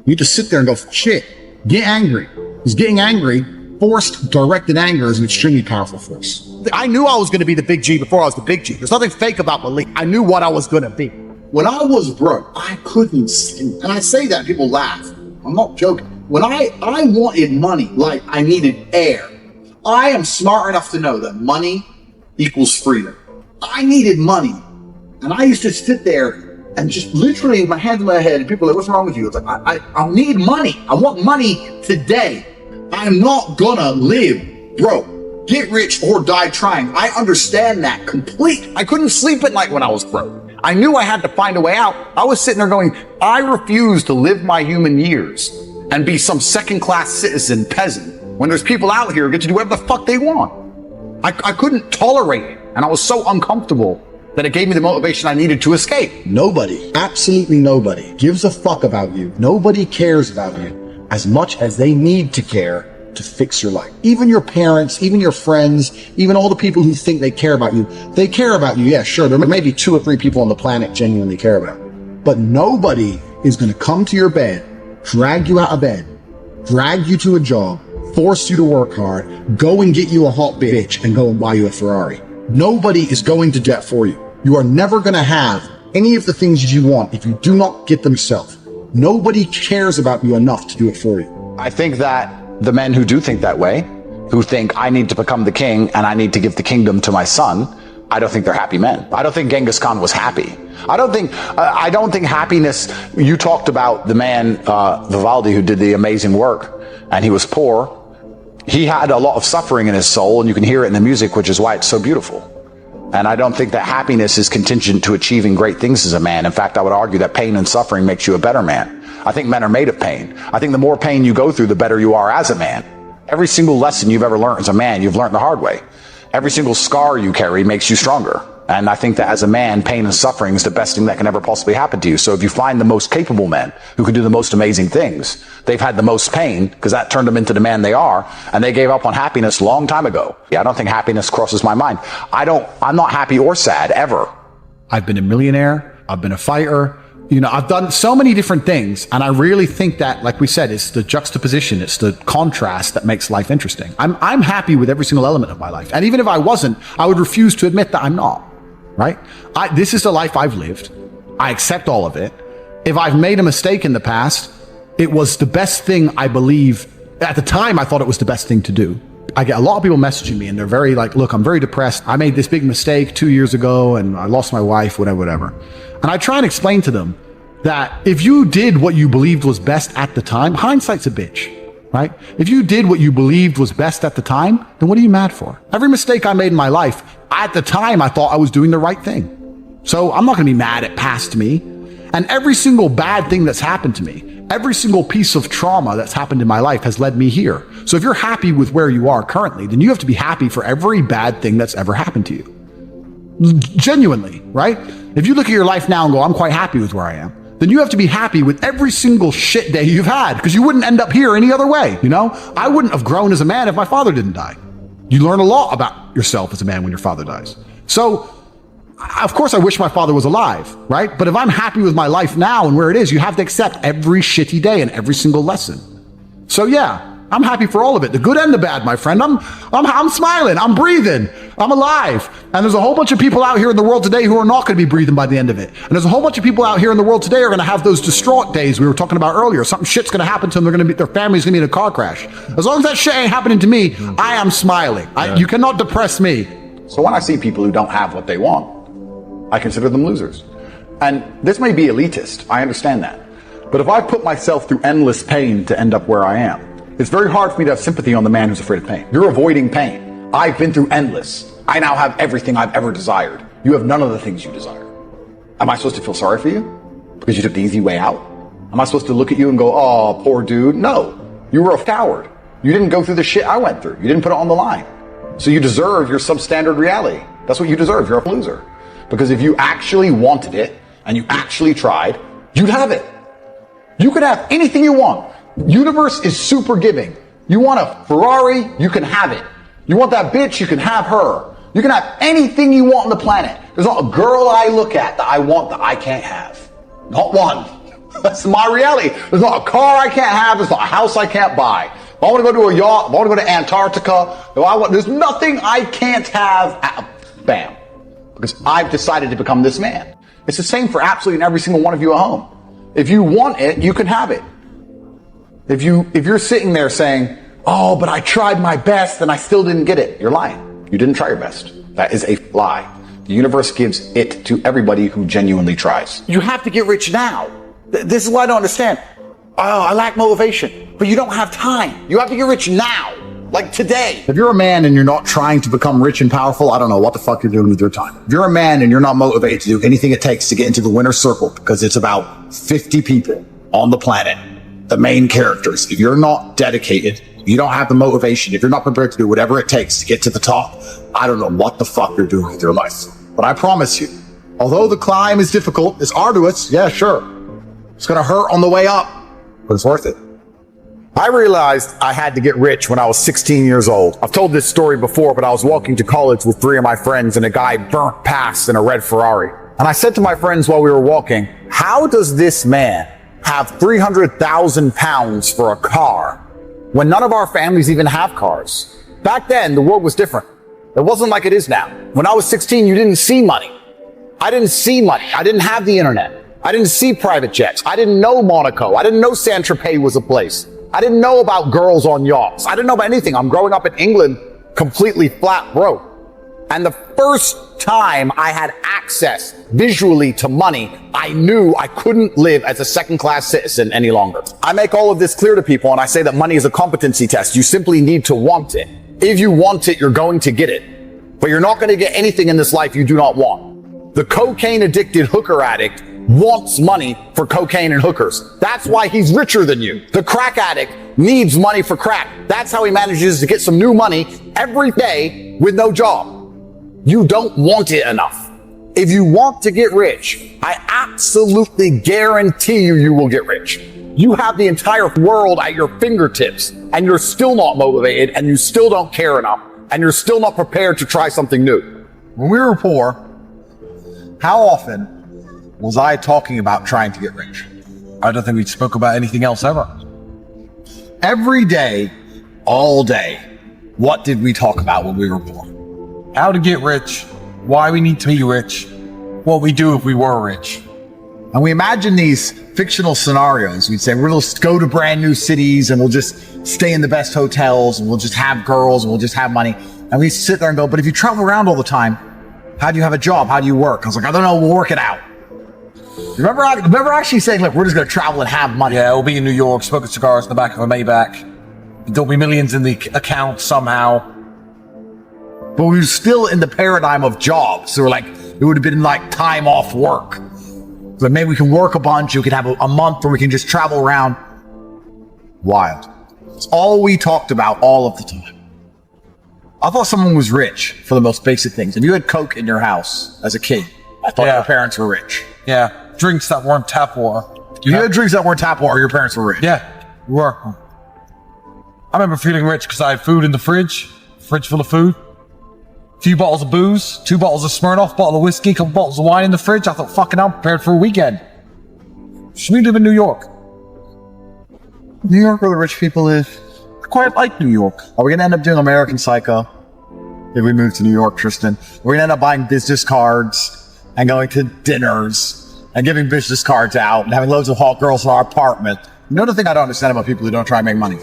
Speaker 5: You need to sit there and go, shit, get angry. Because getting angry, forced, directed anger is an extremely powerful force. I knew I was going to be the big G before I was the big G. There's nothing fake about belief. I knew what I was going to be. When I was broke, I couldn't sleep. And I say that, people laugh. I'm not joking. When I wanted money like I needed air, I am smart enough to know that money equals freedom. I needed money. And I used to sit there and just literally my hands in my head, and people are like, what's wrong with you? It's like, I need money. I want money today. I'm not gonna live broke. Get rich or die trying. I understand that completely. I couldn't sleep at night when I was broke. I knew I had to find a way out. I was sitting there going, I refuse to live my human years and be some second-class citizen peasant when there's people out here who get to do whatever the fuck they want. I couldn't tolerate it, and I was so uncomfortable
Speaker 1: that it gave me the motivation I needed to escape.
Speaker 8: Nobody, absolutely nobody, gives a fuck about you. Nobody cares about you as much as they need to care to fix your life. Even your parents, even your friends, even all the people who think they care about you, they care about you. Yeah, sure, there may be 2 or 3 people on the planet genuinely care about you. But nobody is going to come to your bed, drag you out of bed, drag you to a job, force you to work hard, go and get you a hot bitch and go and buy you a Ferrari. Nobody is going to do that for you. You are never going to have any of the things you want if you do not get them yourself. Nobody cares about you enough to do it for you.
Speaker 1: I think that the men who do think that way, who think I need to become the king and I need to give the kingdom to my son, I don't think they're happy men. I don't think Genghis Khan was happy. I don't think happiness, you talked about the man, Vivaldi, who did the amazing work, and he was poor. He had a lot of suffering in his soul, and you can hear it in the music, which is why it's so beautiful. And I don't think that happiness is contingent to achieving great things as a man. In fact, I would argue that pain and suffering makes you a better man. I think men are made of pain. I think the more pain you go through, the better you are as a man. Every single lesson you've ever learned as a man, you've learned the hard way. Every single scar you carry makes you stronger. And I think that as a man, pain and suffering is the best thing that can ever possibly happen to you. So if you find the most capable men who can do the most amazing things, they've had the most pain because that turned them into the man they are, and they gave up on happiness a long time ago. Yeah, I don't think happiness crosses my mind. I'm not happy or sad ever.
Speaker 9: I've been a millionaire. I've been a fighter. You know, I've done so many different things, and I really think that, like we said, it's the juxtaposition, it's the contrast that makes life interesting. I'm happy with every single element of my life, and even if I wasn't, I would refuse to admit that I'm not. Right? This is the life I've lived. I accept all of it. If I've made a mistake in the past, it was the best thing, I believe. At the time, I thought it was the best thing to do. I get a lot of people messaging me and they're very like, look, I'm very depressed. I made this big mistake 2 years ago and I lost my wife, whatever. And I try and explain to them that if you did what you believed was best at the time, hindsight's a bitch, right? If you did what you believed was best at the time, then what are you mad for? Every mistake I made in my life, at the time, I thought I was doing the right thing. So I'm not going to be mad at past me. And every single bad thing that's happened to me, every single piece of trauma that's happened in my life has led me here. So if you're happy with where you are currently, then you have to be happy for every bad thing that's ever happened to you. Genuinely, right? If you look at your life now and go, I'm quite happy with where I am, then you have to be happy with every single shit day you've had, because you wouldn't end up here any other way. You know, I wouldn't have grown as a man if my father didn't die. You learn a lot about yourself as a man when your father dies. So, of course, I wish my father was alive, right? But if I'm happy with my life now and where it is, you have to accept every shitty day and every single lesson. So yeah, I'm happy for all of it, the good and the bad, my friend. I'm smiling, I'm breathing, I'm alive. And there's a whole bunch of people out here in the world today who are not going to be breathing by the end of it. And there's a whole bunch of people out here in the world today who are going to have those distraught days we were talking about earlier. Something shit's going to happen to them. Their family's going to be in a car crash. As long as that shit ain't happening to me, I am smiling. You cannot depress me.
Speaker 1: So when I see people who don't have what they want, I consider them losers. And this may be elitist, I understand that. But if I put myself through endless pain to end up where I am, it's very hard for me to have sympathy on the man who's afraid of pain. You're avoiding pain. I've been through endless. I now have everything I've ever desired. You have none of the things you desire. Am I supposed to feel sorry for you? Because you took the easy way out? Am I supposed to look at you and go, oh, poor dude? No. You were a coward. You didn't go through the shit I went through. You didn't put it on the line. So you deserve your substandard reality. That's what you deserve. You're a loser. Because if you actually wanted it and you actually tried, you'd have it. You could have anything you want. Universe is super giving. You want a Ferrari, you can have it. You want that bitch, you can have her. You can have anything you want on the planet. There's not a girl I look at that I want that I can't have. Not one. That's my reality. There's not a car I can't have. There's not a house I can't buy. If I want to go to a yacht, if I want to go to Antarctica, there's nothing I can't have. Bam. Because I've decided to become this man. It's the same for absolutely every single one of you at home. If you want it, you can have it. If you're sitting there saying, oh, but I tried my best and I still didn't get it, you're lying. You didn't try your best. That is a lie. The universe gives it to everybody who genuinely tries. You have to get rich now. This is what I don't understand. Oh, I lack motivation. But you don't have time. You have to get rich now. Like today. If you're a man and you're not trying to become rich and powerful, I don't know what the fuck you're doing with your time. If you're a man and you're not motivated to do anything it takes to get into the winner's circle, because it's about 50 people on the planet, the main characters. If you're not dedicated, you don't have the motivation, if you're not prepared to do whatever it takes to get to the top, I don't know what the fuck you're doing with your life. But I promise you,
Speaker 2: Although the climb is difficult, it's arduous, yeah, sure. It's gonna hurt on the way up, but it's worth it. I realized I had to get rich when I was 16 years old. I've told this story before, but I was walking to college with 3 of my friends and a guy burnt past in a red Ferrari. And I said to my friends while we were walking, how does this man have 300,000 pounds for a car when none of our families even have cars? Back then, the world was different. It wasn't like it is now. When I was 16, you didn't see money. I didn't see money. I didn't have the internet. I didn't see private jets. I didn't know Monaco. I didn't know Saint-Tropez was a place. I didn't know about girls on yachts. I didn't know about anything. I'm growing up in England completely flat broke. And the first time I had access visually to money, I knew I couldn't live as a second-class citizen any longer. I make all of this clear to people, and I say that money is a competency test. You simply need to want it. If you want it, you're going to get it. But you're not going to get anything in this life you do not want. The cocaine-addicted hooker addict wants money for cocaine and hookers. That's why he's richer than you. The crack addict needs money for crack. That's how he manages to get some new money every day with no job. You don't want it enough. If you want to get rich, I absolutely guarantee you will get rich. You have the entire world at your fingertips, and you're still not motivated, and you still don't care enough, and you're still not prepared to try something new. When we were poor, how often was I talking about trying to get rich?
Speaker 10: I don't think we spoke about anything else ever.
Speaker 2: Every day, all day, what did we talk about when we were poor?
Speaker 10: How to get rich, why we need to be rich, what we do if we were rich.
Speaker 2: And we imagine these fictional scenarios. We'd say, we'll just go to brand new cities and we'll just stay in the best hotels and we'll just have girls and we'll just have money. And we sit there and go, but if you travel around all the time, how do you have a job? How do you work? I was like, I don't know, we'll work it out. Remember actually saying, look, we're just going to travel and have money.
Speaker 10: Yeah, we'll be in New York, smoking cigars in the back of a Maybach. There'll be millions in the account somehow.
Speaker 2: But we were still in the paradigm of jobs. So we're like, it would have been like time off work. So maybe we can work a bunch. You could have a month where we can just travel around. Wild. It's all we talked about all of the time. I thought someone was rich for the most basic things. If you had Coke in your house as a kid, I thought your parents were rich.
Speaker 10: Yeah, drinks that weren't tap water.
Speaker 2: If you had drinks that weren't tap water, your parents were rich.
Speaker 10: Yeah, we were. I remember feeling rich because I had food in the fridge full of food. A few bottles of booze, 2 bottles of Smirnoff, bottle of whiskey, a couple bottles of wine in the fridge. I thought, fucking, I'm prepared for a weekend. Should we live in New York?
Speaker 2: New York where the rich people live.
Speaker 10: I quite like New York.
Speaker 2: Are we going to end up doing American Psycho if we move to New York, Tristan? We're going to end up buying business cards and going to dinners and giving business cards out and having loads of hot girls in our apartment. You know the thing I don't understand about people who don't try and make money?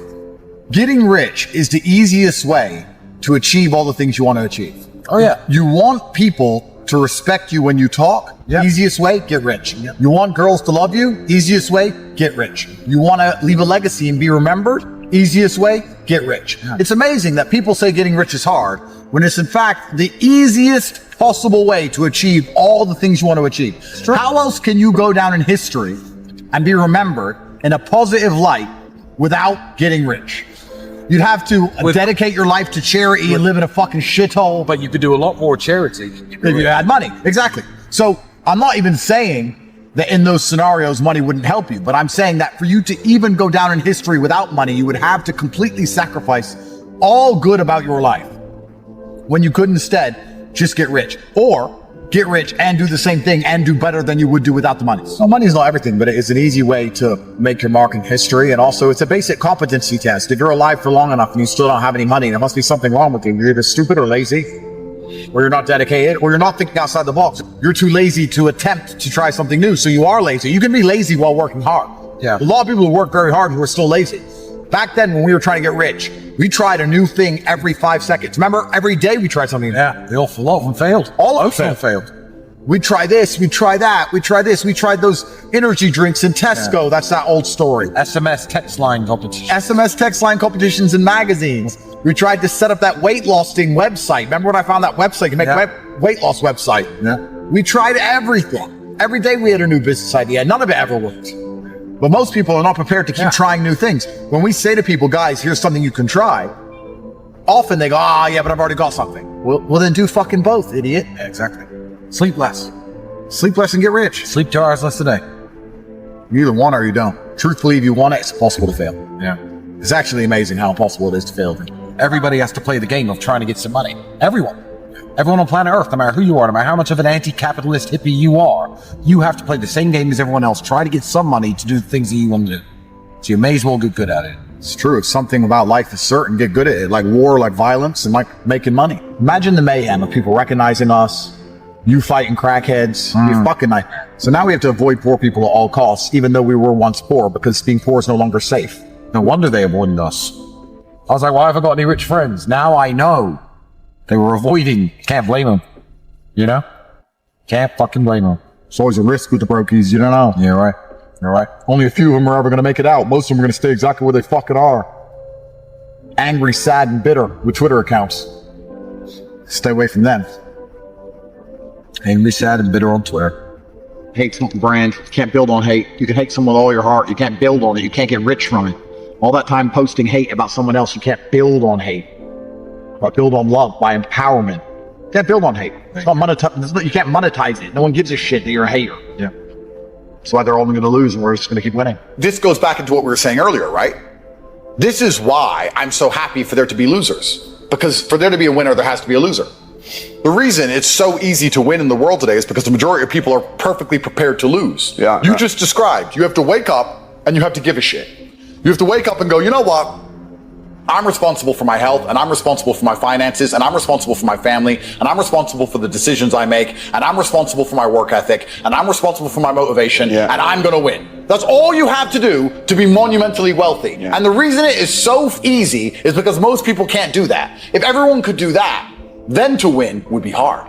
Speaker 2: Getting rich is the easiest way to achieve all the things you want to achieve.
Speaker 10: Oh yeah.
Speaker 2: You want people to respect you when you talk. Yep. Easiest way, get rich. Yep. You want girls to love you. Easiest way, get rich. You want to leave a legacy and be remembered. Easiest way, get rich. Yeah. It's amazing that people say getting rich is hard when it's in fact the easiest possible way to achieve all the things you want to achieve. How else can you go down in history and be remembered in a positive light without getting rich? You'd have to dedicate your life to charity and live in a fucking shithole.
Speaker 10: But you could do a lot more charity
Speaker 2: if you had money. Exactly. So I'm not even saying that in those scenarios money wouldn't help you, but I'm saying that for you to even go down in history without money, you would have to completely sacrifice all good about your life when you could instead just get rich, or get rich and do the same thing and do better than you would do without the money. So money is not everything, but it is an easy way to make your mark in history. And also it's a basic competency test. If you're alive for long enough and you still don't have any money, there must be something wrong with you. You're either stupid or lazy, or you're not dedicated, or you're not thinking outside the box. You're too lazy to attempt to try something new. So you are lazy. You can be lazy while working hard.
Speaker 10: Yeah.
Speaker 2: A lot of people who work very hard who are still lazy. Back then when we were trying to get rich, we tried a new thing every 5 seconds. Remember, every day we tried something new.
Speaker 10: Yeah, the awful lot of them failed.
Speaker 2: All of them failed. We try this, we try that, we try this, we tried those energy drinks in Tesco. Yeah. That's that old story.
Speaker 10: SMS text line competition.
Speaker 2: SMS text line competitions in magazines. We tried to set up that weight loss thing website. Remember when I found that website? You make a weight loss website.
Speaker 10: Yeah.
Speaker 2: We tried everything. Every day we had a new business idea. None of it ever worked. But most people are not prepared to keep trying new things. When we say to people, guys, here's something you can try, often they go, yeah, but I've already got something. Well, then do fucking both, idiot.
Speaker 10: Exactly. Sleep less.
Speaker 2: Sleep less and get rich.
Speaker 10: Sleep 2 hours less a day.
Speaker 2: You either want it or you don't. Truthfully, if you want it, it's impossible to fail.
Speaker 10: Yeah.
Speaker 2: It's actually amazing how impossible it is to fail.
Speaker 10: Everybody has to play the game of trying to get some money. Everyone on planet Earth, no matter who you are, no matter how much of an anti-capitalist hippie you are, you have to play the same game as everyone else. Try to get some money to do the things that you want to do. So you may as well get good at it.
Speaker 2: It's true. If something about life is certain, get good at it. Like war, like violence, and like making money. Imagine the mayhem of people recognizing us, you fighting crackheads, you fucking nightmare. So now we have to avoid poor people at all costs, even though we were once poor, because being poor is no longer safe.
Speaker 10: No wonder they avoided us. I was like, well, I haven't got any rich friends. Now I know. They were avoiding. Can't blame them. You know? Can't fucking blame them.
Speaker 2: It's always a risk with the brokies, you don't know.
Speaker 10: Yeah, right. You're right.
Speaker 2: Only a few of them are ever going to make it out. Most of them are going to stay exactly where they fucking are. Angry, sad, and bitter with Twitter accounts. Stay away from them.
Speaker 10: Angry, sad, and bitter on Twitter.
Speaker 8: Hate something brand. You can't build on hate. You can hate someone with all your heart. You can't build on it. You can't get rich from it. All that time posting hate about someone else, you can't build on hate. But build on love by empowerment. You can't build on hate. It's not you can't monetize it. No one gives a shit that you're a hater.
Speaker 10: Yeah.
Speaker 8: That's why they're only going to lose and we're just going to keep winning.
Speaker 1: This goes back into what we were saying earlier, right? This is why I'm so happy for there to be losers. Because for there to be a winner, there has to be a loser. The reason it's so easy to win in the world today is because the majority of people are perfectly prepared to lose.
Speaker 3: Yeah.
Speaker 1: You just described, you have to wake up and you have to give a shit. You have to wake up and go, you know what? I'm responsible for my health, and I'm responsible for my finances, and I'm responsible for my family, and I'm responsible for the decisions I make, and I'm responsible for my work ethic, and I'm responsible for my motivation, and I'm gonna win. That's all you have to do to be monumentally wealthy. And the reason it is so easy is because most people can't do that. If everyone could do that, then to win would be hard.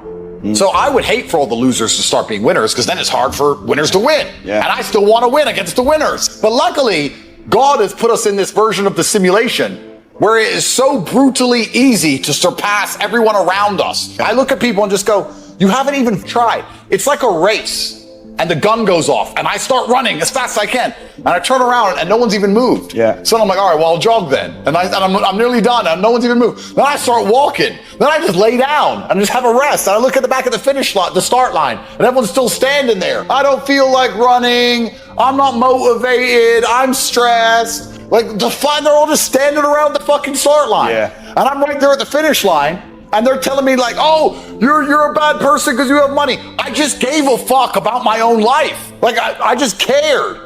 Speaker 1: So I would hate for all the losers to start being winners, because then it's hard for winners to win. And I still want to win against the winners. But luckily, God has put us in this version of the simulation where it is so brutally easy to surpass everyone around us. I look at people and just go, you haven't even tried. It's like a race. And the gun goes off and I start running as fast as I can. And I turn around and no one's even moved. So I'm like, all right, well, I'll jog then. And I'm nearly done and no one's even moved. Then I start walking. Then I just lay down and just have a rest. And I look at the back of the finish line, the start line, and everyone's still standing there. I don't feel like running. I'm not motivated. I'm stressed. Like, they're all just standing around the fucking start line. And I'm right there at the finish line. And they're telling me like, oh, you're a bad person because you have money. I just gave a fuck about my own life. Like, I just cared.